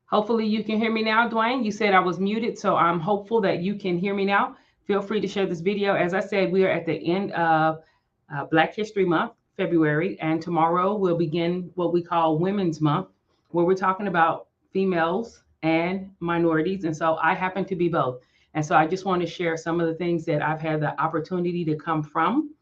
Hopefully you can hear me now, Dwayne. You said I was muted, so I'm hopeful that you can hear me now. Feel free to share this video. As I said, we are at the end of Black History Month, February, and tomorrow we'll begin what we call Women's Month, where we're talking about females and minorities. And so I happen to be both. And so I just want to share some of the things that I've had the opportunity to come from,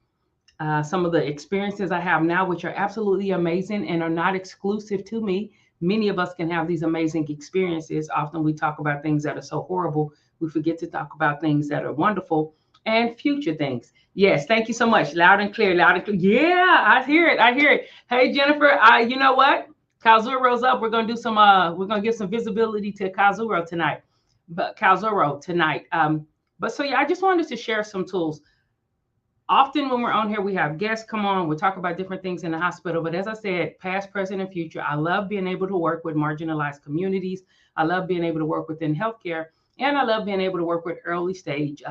some of the experiences I have now, which are absolutely amazing and are not exclusive to me. Many of us can have these amazing experiences. Often we talk about things that are so horrible, we forget to talk about things that are wonderful and future things. Yes, thank you so much. Loud and clear, loud and clear. Yeah, I hear it. I hear it. Hey, Jennifer, you know what? Kazuro's up. We're gonna do some. We're gonna give some visibility to Kazuro tonight. But Kazuro tonight. But so yeah, I just wanted to share some tools. Often when we're on here, we have guests come on, we talk about different things in the hospital. But as I said, past, present, and future, I love being able to work with marginalized communities. I love being able to work within healthcare. And I love being able to work with early stage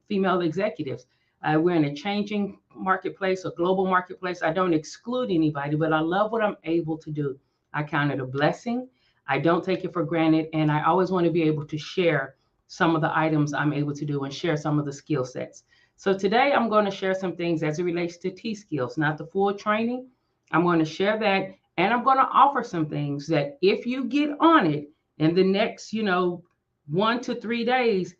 female executives. We're in a changing marketplace, a global marketplace. I don't exclude anybody, but I love what I'm able to do. I count it a blessing. I don't take it for granted. And I always want to be able to share some of the items I'm able to do and share some of the skill sets. So today I'm going to share some things as it relates to T skills, not the full training. I'm going to share that, and I'm going to offer some things that if you get on it in the next, 1 to 3 days,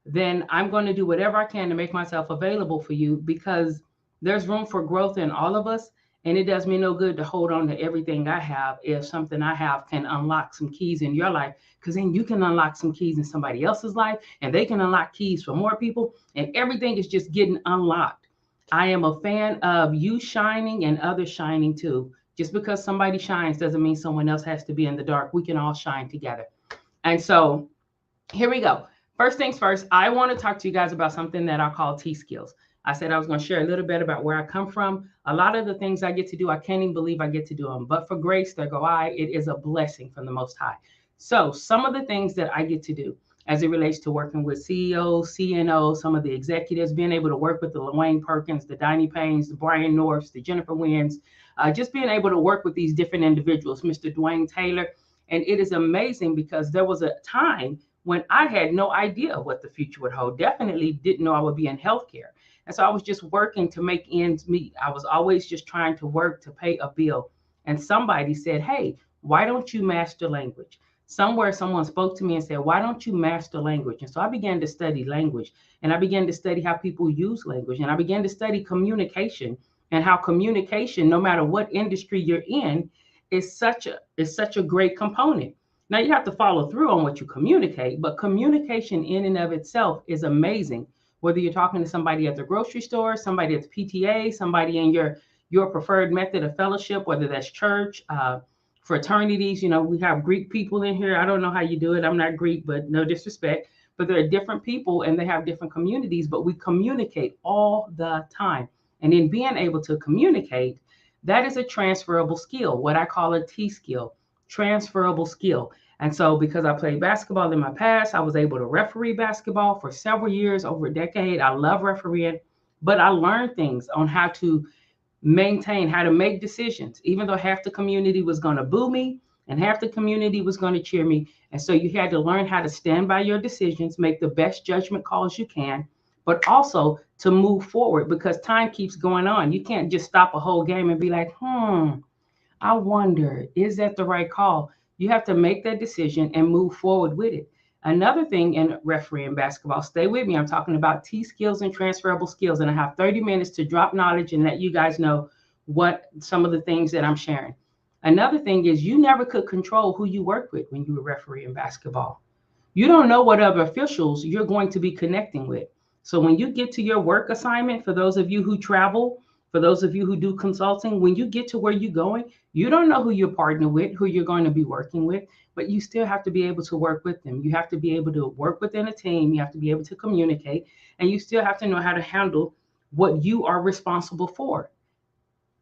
then I'm going to do whatever I can to make myself available for you, because there's room for growth in all of us. And it does me no good to hold on to everything I have if something I have can unlock some keys in your life, because then you can unlock some keys in somebody else's life and they can unlock keys for more people, and everything is just getting unlocked. I am a fan of you shining and others shining too. Just because somebody shines doesn't mean someone else has to be in the dark. We can all shine together. And so here we go. First things first, I want to talk to you guys about something that I call T skills. I said I was going to share a little bit about where I come from. A lot of the things I get to do, I can't even believe I get to do them. But for grace, there go I. It is a blessing from the Most High. So some of the things that I get to do as it relates to working with CEOs, CNOs, some of the executives, being able to work with the Lorraine Perkins, the Donnie Paynes, the Brian Norths, the Jennifer Wins, just being able to work with these different individuals, Mr. Dwayne Taylor. And it is amazing because there was a time when I had no idea what the future would hold. Definitely didn't know I would be in healthcare. And so I was just working to make ends meet. I was always just trying to work to pay a bill. And somebody said, hey, why don't you master language? Somewhere someone spoke to me and said, why don't you master language? And so I began to study language, and I began to study how people use language, and I began to study communication, and how communication, no matter what industry you're in, is such a great component. Now you have to follow through on what you communicate, but communication in and of itself is amazing. Whether you're talking to somebody at the grocery store, somebody at the PTA, somebody in your preferred method of fellowship, whether that's church, fraternities. We have Greek people in here. I don't know how you do it. I'm not Greek, but no disrespect. But there are different people and they have different communities, but we communicate all the time. And in being able to communicate, that is a transferable skill, what I call a T skill, transferable skill. And so because I played basketball in my past, I was able to referee basketball for several years, over a decade. I love refereeing, but I learned things on how to maintain, how to make decisions, even though half the community was going to boo me and half the community was going to cheer me. And so you had to learn how to stand by your decisions, make the best judgment calls you can, but also to move forward, because time keeps going on. You can't just stop a whole game and be like, I wonder, is that the right call? You have to make that decision and move forward with it. Another thing in refereeing basketball, stay with me. I'm talking about T skills and transferable skills, and I have 30 minutes to drop knowledge and let you guys know what some of the things that I'm sharing. Another thing is you never could control who you work with when you were refereeing basketball. You don't know what other officials you're going to be connecting with. So when you get to your work assignment, for those of you who travel, for those of you who do consulting, when you get to where you're going, you don't know who you're partnering with, who you're going to be working with, but you still have to be able to work with them. You have to be able to work within a team. You have to be able to communicate, and you still have to know how to handle what you are responsible for.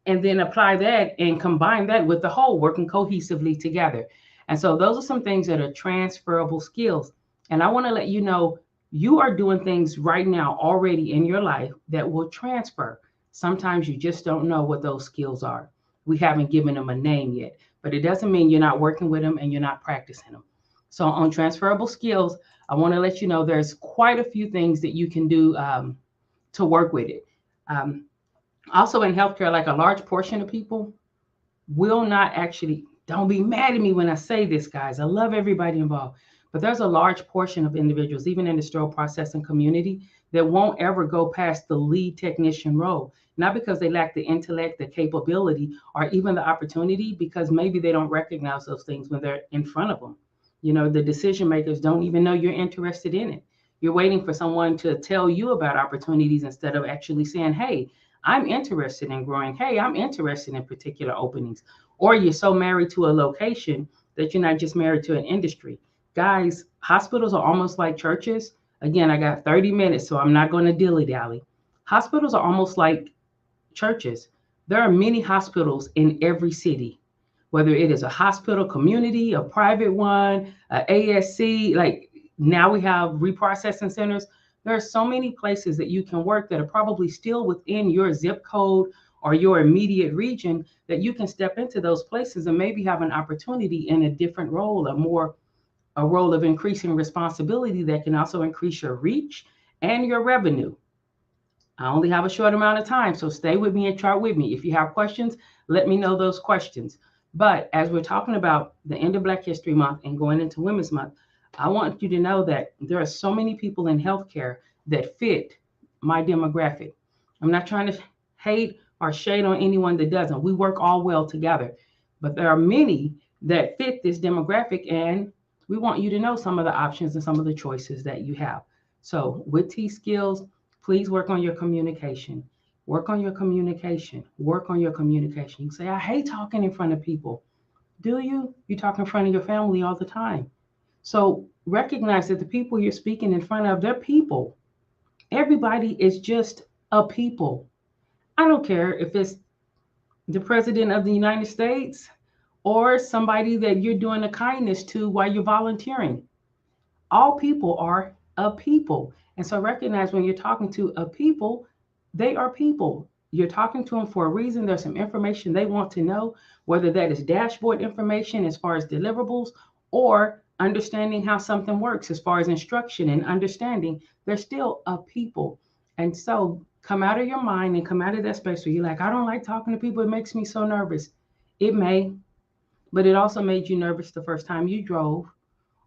And then apply that and combine that with the whole, working cohesively together. And so those are some things that are transferable skills. And I want to let you know, you are doing things right now already in your life that will transfer. Sometimes you just don't know what those skills are. We haven't given them a name yet, but it doesn't mean you're not working with them and you're not practicing them. So on transferable skills, I want to let you know there's quite a few things that you can do to work with it. Um, Also in healthcare, like a large portion of people will not actually, don't be mad at me when I say this, guys. I love everybody involved. But there's a large portion of individuals, even in the sterile processing community, that won't ever go past the lead technician role. Not because they lack the intellect, the capability, or even the opportunity, because maybe they don't recognize those things when they're in front of them. The decision makers don't even know you're interested in it. You're waiting for someone to tell you about opportunities instead of actually saying, hey, I'm interested in growing. Hey, I'm interested in particular openings. Or you're so married to a location that you're not just married to an industry. Guys, hospitals are almost like churches. Again, I got 30 minutes, so I'm not going to dilly dally. Hospitals are almost like churches. There are many hospitals in every city, whether it is a hospital community, a private one, a ASC, like now we have reprocessing centers. There are so many places that you can work that are probably still within your zip code or your immediate region that you can step into those places and maybe have an opportunity in a different role, a role of increasing responsibility that can also increase your reach and your revenue. I only have a short amount of time, so stay with me and chart with me. If you have questions, let me know those questions. But as we're talking about the end of Black History Month and going into Women's Month, I want you to know that there are so many people in healthcare that fit my demographic. I'm not trying to hate or shade on anyone that doesn't. We work all well together. But there are many that fit this demographic, and we want you to know some of the options and some of the choices that you have. So, with T skills, please work on your communication. Work on your communication. Work on your communication. You say, I hate talking in front of people. Do you? You talk in front of your family all the time. So recognize that the people you're speaking in front of, they're people. Everybody is just a people. I don't care if it's the president of the United States or somebody that you're doing a kindness to while you're volunteering. All people are a people. And so recognize when you're talking to a people, they are people. You're talking to them for a reason. There's some information they want to know, whether that is dashboard information as far as deliverables or understanding how something works as far as instruction and understanding. They're still a people. And so come out of your mind and come out of that space where you're like, I don't like talking to people. It makes me so nervous. It may, but it also made you nervous the first time you drove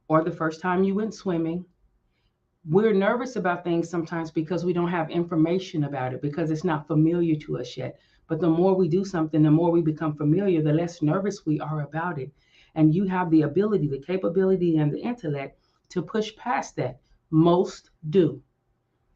or the first time you went swimming. We're nervous about things sometimes because we don't have information about it, because it's not familiar to us yet. But the more we do something, the more we become familiar, the less nervous we are about it. And you have the ability, the capability, and the intellect to push past that. Most do.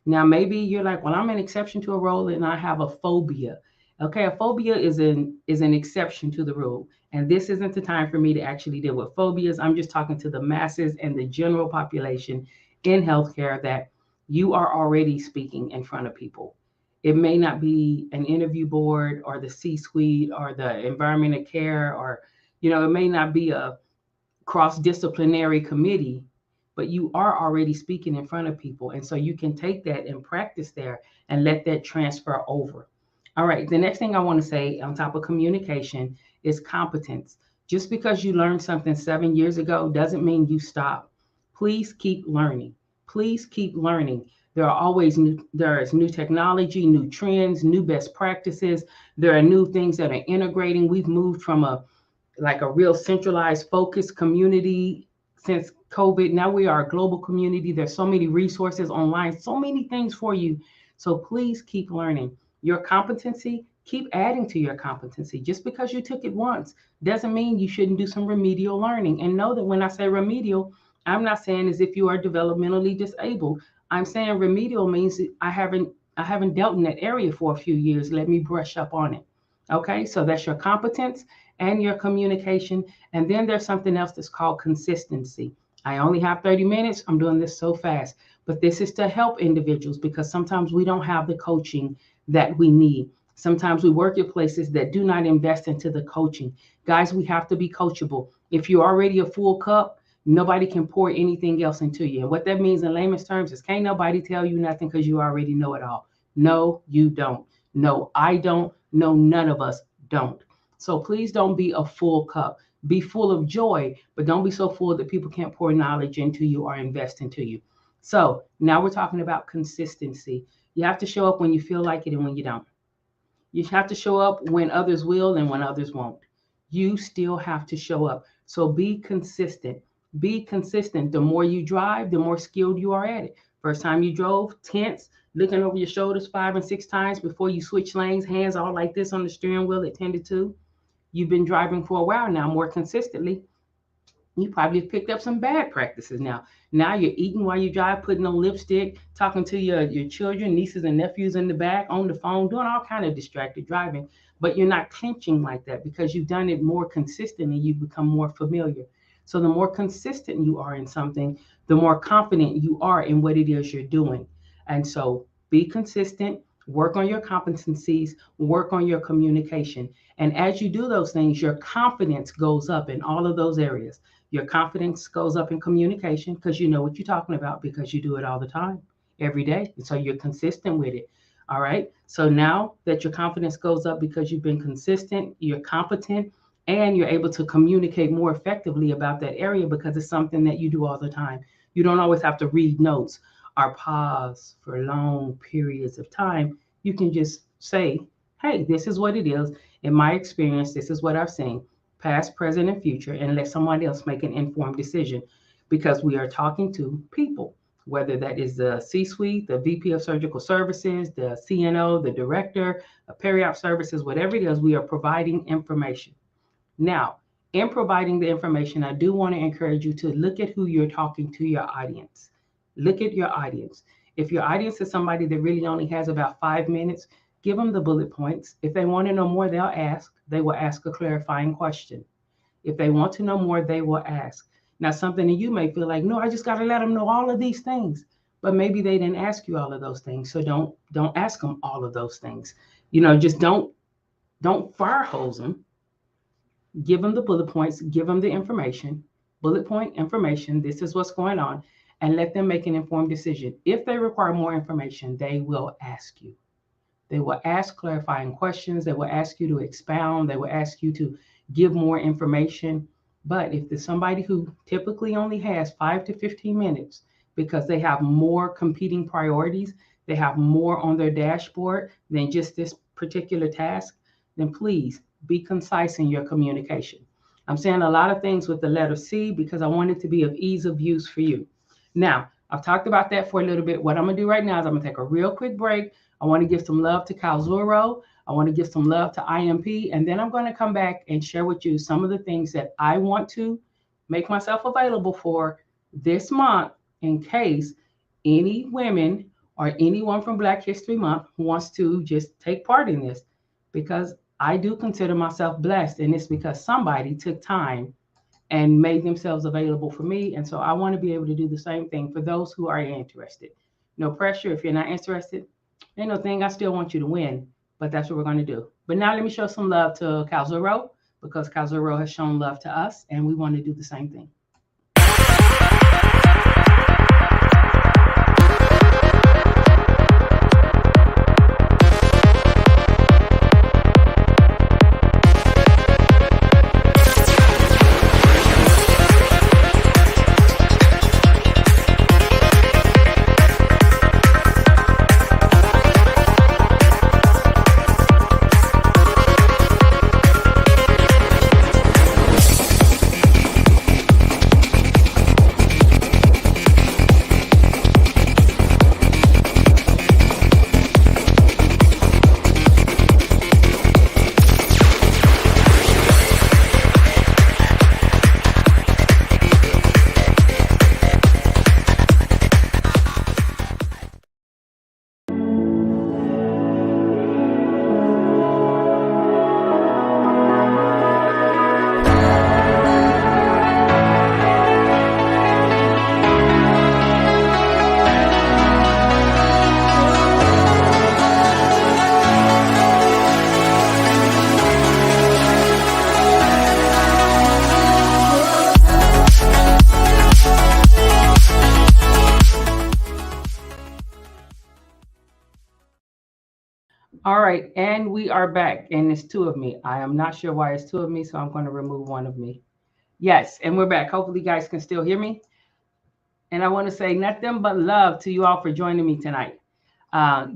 Now, maybe you're like, well, I'm an exception to a rule and I have a phobia. Okay, a phobia is an exception to the rule. And this isn't the time for me to actually deal with phobias. I'm just talking to the masses and the general population in healthcare that you are already speaking in front of people. It may not be an interview board or the C-suite or the environment of care, or, it may not be a cross-disciplinary committee, but you are already speaking in front of people. And so you can take that and practice there and let that transfer over. All right, the next thing I want to say on top of communication is competence. Just because you learned something 7 years ago doesn't mean you stop. Please keep learning. Please keep learning. There is new technology, new trends, new best practices. There are new things that are integrating. We've moved from a real centralized focused community since COVID. Now we are a global community. There's so many resources online, so many things for you. So please keep learning. Your competency, keep adding to your competency. Just because you took it once doesn't mean you shouldn't do some remedial learning. And know that when I say remedial, I'm not saying as if you are developmentally disabled. I'm saying remedial means I haven't dealt in that area for a few years. Let me brush up on it. Okay, so that's your competence and your communication. And then there's something else that's called consistency. I only have 30 minutes. I'm doing this so fast, but this is to help individuals because sometimes we don't have the coaching that we need. Sometimes we work at places that do not invest into the coaching. Guys, we have to be coachable. If you're already a full cup, nobody can pour anything else into you. And what that means in layman's terms is can't nobody tell you nothing because you already know it all. No, you don't. No, I don't. No, none of us don't. So please don't be a full cup. Be full of joy, but don't be so full that people can't pour knowledge into you or invest into you. So now we're talking about consistency. You have to show up when you feel like it and when you don't. You have to show up when others will and when others won't. You still have to show up. So be consistent. Be consistent. The more you drive, the more skilled you are at it. First time you drove, tense, looking over your shoulders 5 and 6 times before you switch lanes, hands all like this on the steering wheel at 10 to 2. You've been driving for a while now, more consistently. You probably have picked up some bad practices now. Now you're eating while you drive, putting on lipstick, talking to your children, nieces and nephews in the back, on the phone, doing all kind of distracted driving. But you're not clinching like that because you've done it more consistently. You've become more familiar. So the more consistent you are in something, the more confident you are in what it is you're doing. And so be consistent, work on your competencies, work on your communication. And as you do those things, your confidence goes up in all of those areas. Your confidence goes up in communication because you know what you're talking about because you do it all the time, every day. And so you're consistent with it. All right. So now that your confidence goes up because you've been consistent, you're competent, and you're able to communicate more effectively about that area because it's something that you do all the time. You don't always have to read notes or pause for long periods of time. You can just say, hey, this is what it is. In my experience, this is what I've seen, past, present, and future, and let someone else make an informed decision because we are talking to people, whether that is the C suite, the VP of Surgical Services, the CNO, the director of Peri-Op Services, whatever it is, we are providing information. Now, in providing the information, I do want to encourage you to look at who you're talking to, your audience. Look at your audience. If your audience is somebody that really only has about 5 minutes, give them the bullet points. If they want to know more, they'll ask. They will ask a clarifying question. If they want to know more, they will ask. Now, something that you may feel like, no, I just got to let them know all of these things. But maybe they didn't ask you all of those things. So don't ask them all of those things. Just don't fire hose them. Give them the bullet points, give them the information, bullet point information. This is what's going on, and let them make an informed decision. If they require more information, they will ask you. They will ask clarifying questions. They will ask you to expound. They will ask you to give more information. But if there's somebody who typically only has 5 to 15 minutes because they have more competing priorities, they have more on their dashboard than just this particular task, then please be concise in your communication. I'm saying a lot of things with the letter C because I want it to be of ease of use for you. Now, I've talked about that for a little bit. What I'm going to do right now is I'm going to take a real quick break. I want to give some love to Calzuro. I want to give some love to IMP. And then I'm going to come back and share with you some of the things that I want to make myself available for this month in case any women or anyone from Black History Month wants to just take part in this, because I do consider myself blessed, and it's because somebody took time and made themselves available for me. And so I want to be able to do the same thing for those who are interested. No pressure. If you're not interested, ain't no thing. I still want you to win, but that's what we're going to do. But now let me show some love to Calzuro because Calzuro has shown love to us, and we want to do the same thing. All right, and we are back, and it's two of me. I am not sure why it's two of me, so I'm going to remove one of me. Yes, and we're back. Hopefully, you guys can still hear me. And I want to say nothing but love to you all for joining me tonight.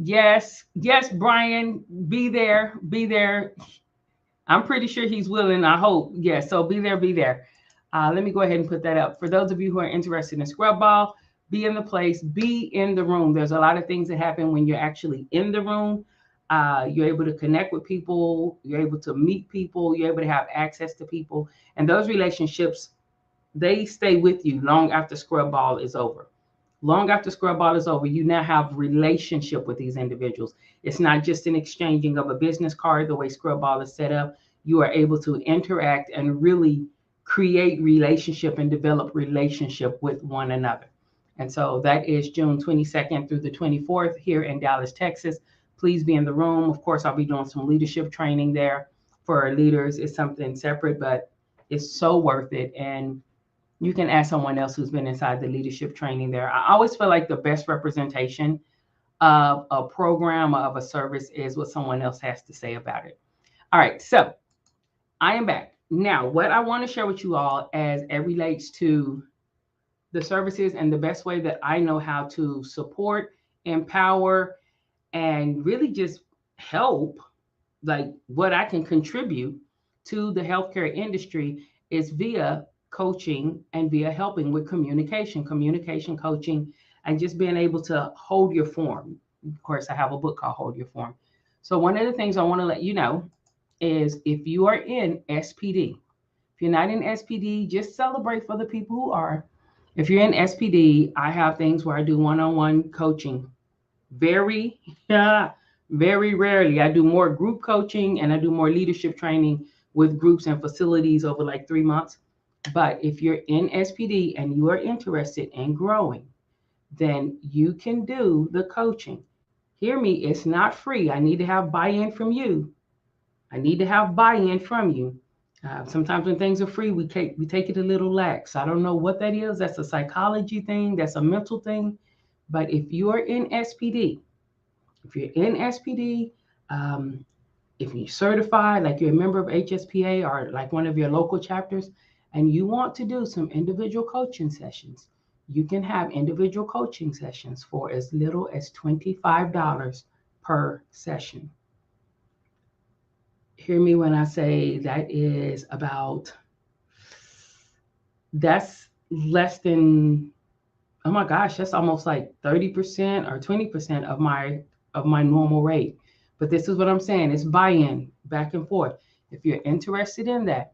Yes, Brian, be there, be there. I'm pretty sure he's willing. I hope. Yes, so be there, be there. Let me go ahead and put that up. For those of you who are interested in scrub ball, be in the place, be in the room. There's a lot of things that happen when you're actually in the room. You're able to connect with people, you're able to meet people, you're able to have access to people. And those relationships, they stay with you long after scrub ball is over. Long after scrub ball is over, you now have relationship with these individuals. It's not just an exchanging of a business card the way scrub ball is set up. You are able to interact and really create relationship and develop relationship with one another. And so that is June 22nd through the 24th here in Dallas, Texas. Please be in the room. Of course, I'll be doing some leadership training there for our leaders. It's something separate, but it's so worth it. And you can ask someone else who's been inside the leadership training there. I always feel like the best representation of a program or of a service is what someone else has to say about it. All right, so I am back. Now, what I want to share with you all as it relates to the services and the best way that I know how to support, empower, and really just help, like what I can contribute to the healthcare industry is via coaching and via helping with communication coaching, and just being able to hold your form. Of course, I have a book called Hold Your Form. So one of the things I want to let you know is if you are in SPD, if you're not in SPD, just celebrate for the people who are. If you're in SPD, I have things where I do one-on-one coaching. Very, very rarely. I do more group coaching and I do more leadership training with groups and facilities over like 3 months. But if you're in SPD and you are interested in growing, then you can do the coaching. Hear me, it's not free. I need to have buy-in from you. I need to have buy-in from you. Sometimes when things are free, we take it a little lax. I don't know what that is. That's a psychology thing. That's a mental thing. But if you are in SPD, if you're in SPD, um, if you're certified, like you're a member of HSPA or like one of your local chapters, and you want to do some individual coaching sessions, you can have individual coaching sessions for as little as $25 per session. Hear me when I say that is about, that's less than, oh my gosh, that's almost like 30% or 20% of my normal rate. But this is what I'm saying. It's buy-in back and forth. If you're interested in that,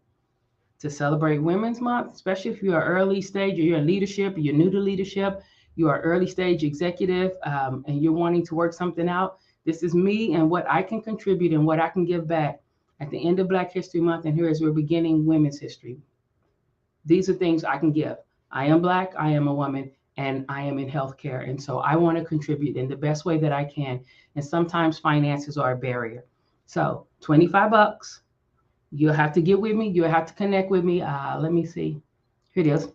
to celebrate Women's Month, especially if you're early stage or you're in leadership, or you're new to leadership, you are early stage executive, and you're wanting to work something out, this is me and what I can contribute and what I can give back at the end of Black History Month. And here as we're beginning Women's History, these are things I can give. I am Black, I am a woman, and I am in healthcare. And so I want to contribute in the best way that I can. And sometimes finances are a barrier. So $25. You'll have to get with me. You'll have to connect with me. Let me see. Here it is.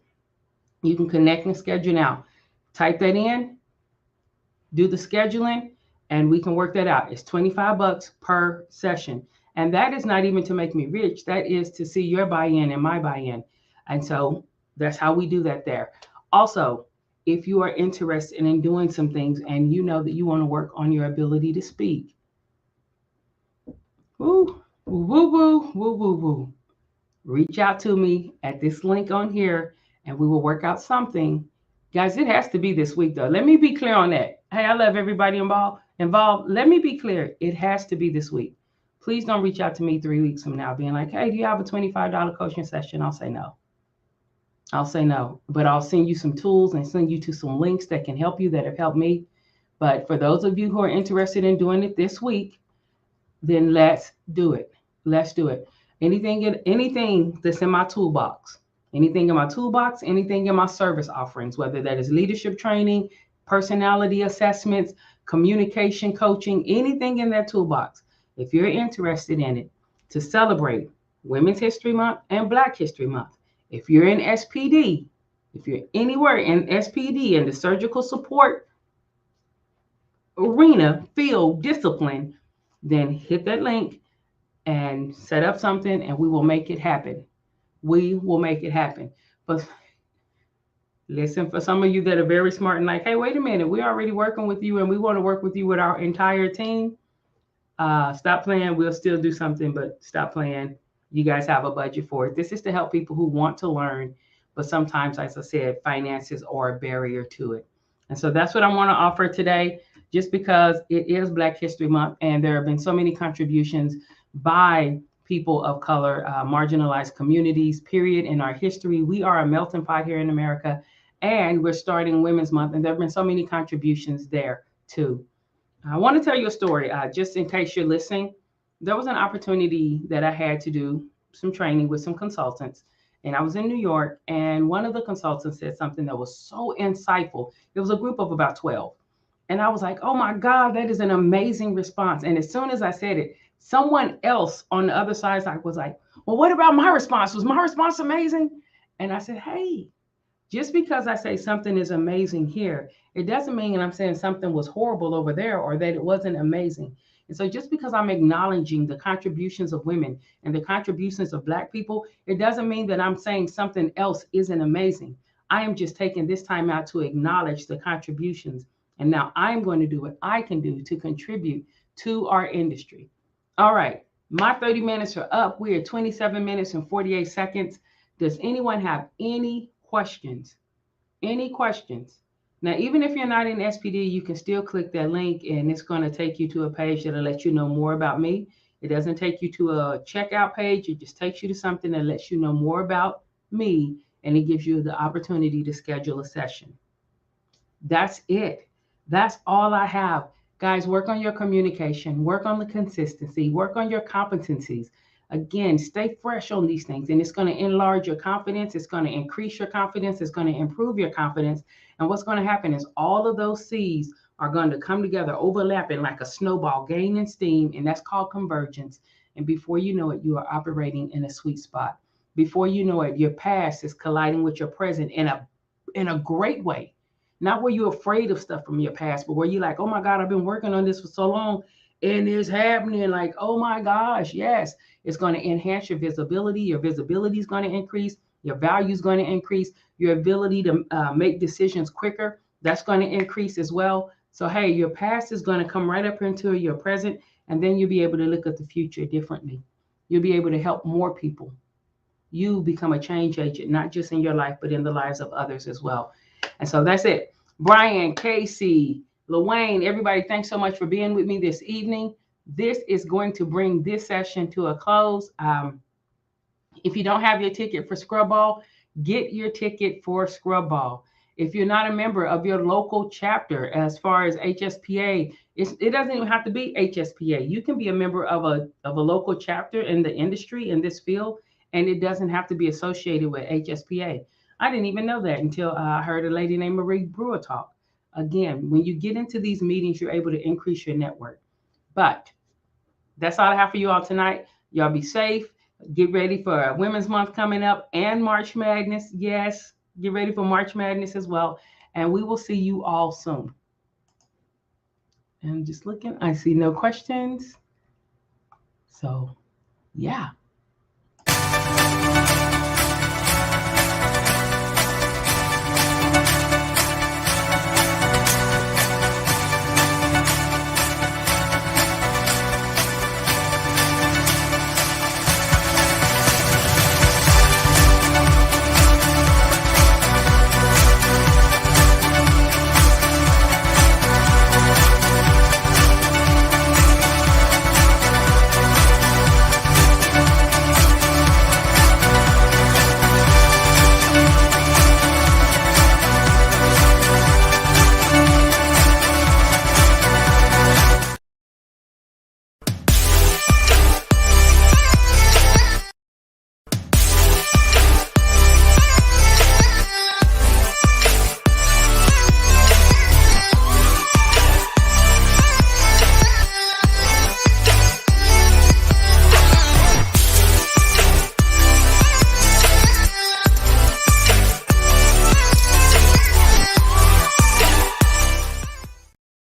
You can connect and schedule now. Type that in, do the scheduling, and we can work that out. It's $25 per session. And that is not even to make me rich. That is to see your buy-in and my buy-in. And so that's how we do that there. Also, if you are interested in doing some things and you know that you want to work on your ability to speak, woo, woo, woo, woo, woo, woo, reach out to me at this link on here and we will work out something. Guys, it has to be this week though. Let me be clear on that. Hey, I love everybody involved. Let me be clear. It has to be this week. Please don't reach out to me 3 weeks from now being like, hey, do you have a $25 coaching session? I'll say no. I'll say no, but I'll send you some tools and send you to some links that can help you, that have helped me. But for those of you who are interested in doing it this week, then let's do it. Let's do it. Anything that's in my toolbox, anything in my service offerings, whether that is leadership training, personality assessments, communication coaching, anything in that toolbox, if you're interested in it to celebrate Women's History Month and Black History Month, if you're in SPD, if you're anywhere in SPD in the surgical support arena, field, discipline, then hit that link and set up something and we will make it happen. We will make it happen. But listen, for some of you that are very smart and like, hey, wait a minute, we're already working with you and we want to work with you with our entire team. Stop playing. We'll still do something, but stop playing. You guys have a budget for it. This is to help people who want to learn, but sometimes, as I said, finances are a barrier to it. And so that's what I want to offer today, just because it is Black History Month and there have been so many contributions by people of color, marginalized communities, period, in our history. We are a melting pot here in America, and we're starting Women's Month, and there have been so many contributions there too. I want to tell you a story, just in case you're listening. There was an opportunity that I had to do some training with some consultants, and I was in New York, and one of the consultants said something that was so insightful. It was a group of about 12. And I was like, oh my God, that is an amazing response. And as soon as I said it, someone else on the other side was like, well, what about my response? Was my response amazing? And I said, hey, just because I say something is amazing here, it doesn't mean I'm saying something was horrible over there or that it wasn't amazing. And so just because I'm acknowledging the contributions of women and the contributions of Black people, it doesn't mean that I'm saying something else isn't amazing. I am just taking this time out to acknowledge the contributions. And now I'm going to do what I can do to contribute to our industry. All right, my 30 minutes are up. We're at 27 minutes and 48 seconds. Does anyone have any questions? Any questions? Now, even if you're not in SPD, you can still click that link and it's going to take you to a page that'll let you know more about me. It doesn't take you to a checkout page. It just takes you to something that lets you know more about me, and it gives you the opportunity to schedule a session. That's it. That's all I have. Guys, work on your communication, work on the consistency, work on your competencies. Again, stay fresh on these things, and it's going to enlarge your confidence. It's going to increase your confidence. It's going to improve your confidence. And what's going to happen is all of those C's are going to come together, overlapping like a snowball, gaining steam, and that's called convergence. And before you know it, you are operating in a sweet spot. Before you know it, your past is colliding with your present in a great way, not where you're afraid of stuff from your past, but where you're like, oh my God, I've been working on this for so long and it's happening. Like, oh my gosh, yes. It's going to enhance your visibility. Your visibility is going to increase. Your value is going to increase. Your ability to make decisions quicker, that's going to increase as well. So, hey, your past is going to come right up into your present, and then you'll be able to look at the future differently. You'll be able to help more people. You become a change agent, not just in your life, but in the lives of others as well. And so that's it. Brian, Casey, LaWayne, everybody, thanks so much for being with me this evening. This is going to bring this session to a close. If you don't have your ticket for Scrub Ball, get your ticket for Scrub Ball. If you're not a member of your local chapter, as far as HSPA, it doesn't even have to be HSPA. You can be a member of a local chapter in the industry in this field, and it doesn't have to be associated with HSPA. I didn't even know that until I heard a lady named Marie Brewer talk. Again, when you get into these meetings, you're able to increase your network. But that's all I have for you all tonight. Y'all be safe. Get ready for Women's Month coming up and March Madness. Yes, get ready for March Madness as well. And we will see you all soon. And just looking, I see no questions. So, yeah.